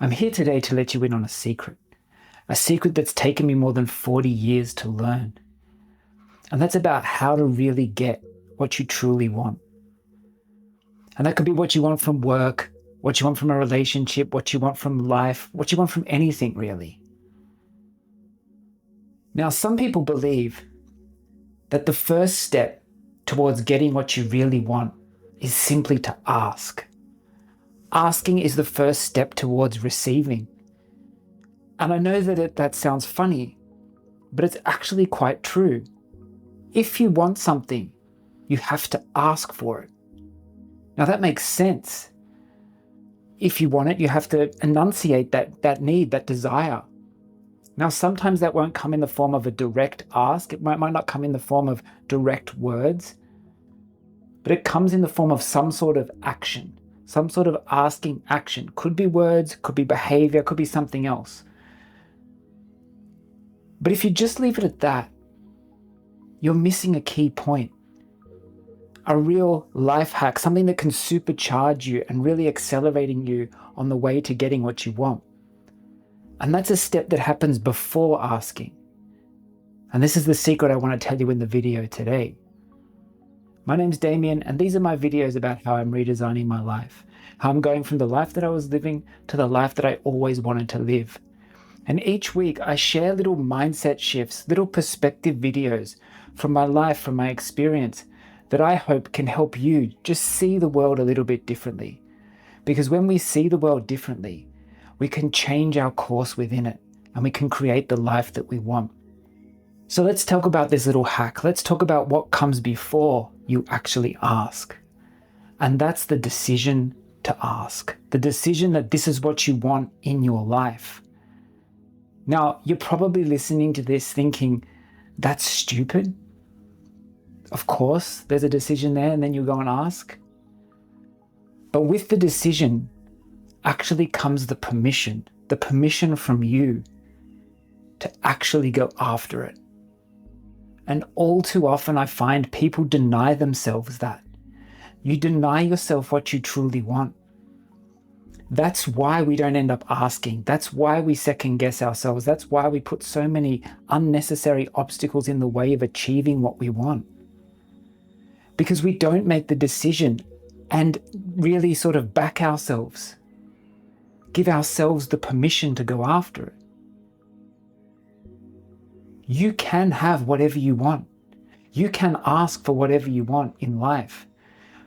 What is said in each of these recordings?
I'm here today to let you in on a secret that's taken me more than 40 years to learn. And that's about how to really get what you truly want. And that could be what you want from work, what you want from a relationship, what you want from life, what you want from anything really. Now, some people believe that the first step towards getting what you really want is simply to ask. Asking is the first step towards receiving. And I know that that sounds funny, but it's actually quite true. If you want something, you have to ask for it. Now that makes sense. If you want it, you have to enunciate that need, that desire. Now, sometimes that won't come in the form of a direct ask. It might not come in the form of direct words, but it comes in the form of some sort of action, some sort of asking action. Could be words, could be behavior, could be something else. But if you just leave it at that, you're missing a key point. A real life hack, something that can supercharge you and really accelerating you on the way to getting what you want. And that's a step that happens before asking. And this is the secret I want to tell you in the video today. My name's Damien, and these are my videos about how I'm redesigning my life, how I'm going from the life that I was living to the life that I always wanted to live. And each week I share little mindset shifts, little perspective videos from my life, from my experience, that I hope can help you just see the world a little bit differently. Because when we see the world differently, we can change our course within it and we can create the life that we want. So let's talk about this little hack. Let's talk about what comes before you actually ask. And that's the decision to ask. The decision that this is what you want in your life. Now, you're probably listening to this thinking, that's stupid. Of course, there's a decision there, and then you go and ask. But with the decision actually comes the permission from you to actually go after it. And all too often I find people deny themselves that. You deny yourself what you truly want. That's why we don't end up asking. That's why we second guess ourselves. That's why we put so many unnecessary obstacles in the way of achieving what we want. Because we don't make the decision and really sort of back ourselves. Give ourselves the permission to go after it. You can have whatever you want. You can ask for whatever you want in life,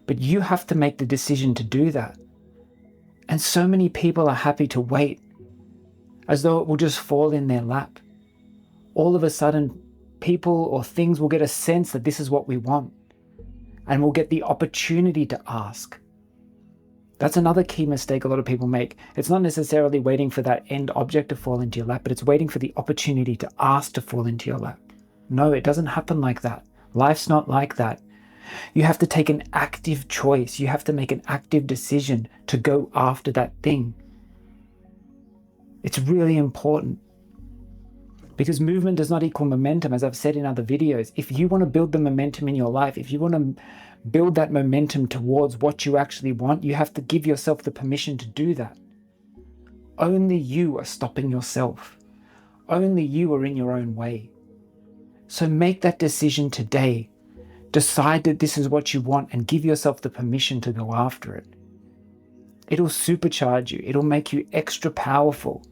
but you have to make the decision to do that. And so many people are happy to wait as though it will just fall in their lap. All of a sudden, people or things will get a sense that this is what we want and we'll get the opportunity to ask. That's another key mistake a lot of people make. It's not necessarily waiting for that end object to fall into your lap, but it's waiting for the opportunity to ask to fall into your lap. No, it doesn't happen like that. Life's not like that. You have to take an active choice. You have to make an active decision to go after that thing. It's really important. Because movement does not equal momentum, as I've said in other videos. If you want to build the momentum in your life, if you want to build that momentum towards what you actually want, you have to give yourself the permission to do that. Only you are stopping yourself. Only you are in your own way. So make that decision today. Decide that this is what you want and give yourself the permission to go after it. It'll supercharge you. It'll make you extra powerful.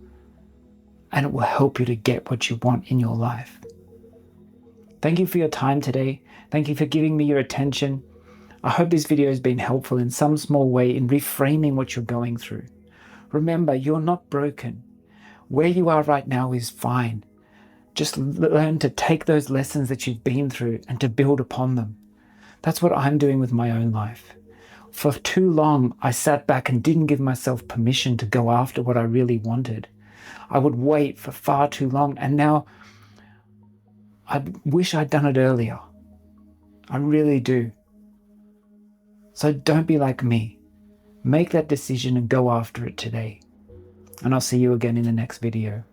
And it will help you to get what you want in your life. Thank you for your time today. Thank you for giving me your attention. I hope this video has been helpful in some small way in reframing what you're going through. Remember, you're not broken. Where you are right now is fine. Just learn to take those lessons that you've been through and to build upon them. That's what I'm doing with my own life. For too long, I sat back and didn't give myself permission to go after what I really wanted. I would wait for far too long, and now I wish I'd done it earlier. I really do. So don't be like me. Make that decision and go after it today. And I'll see you again in the next video.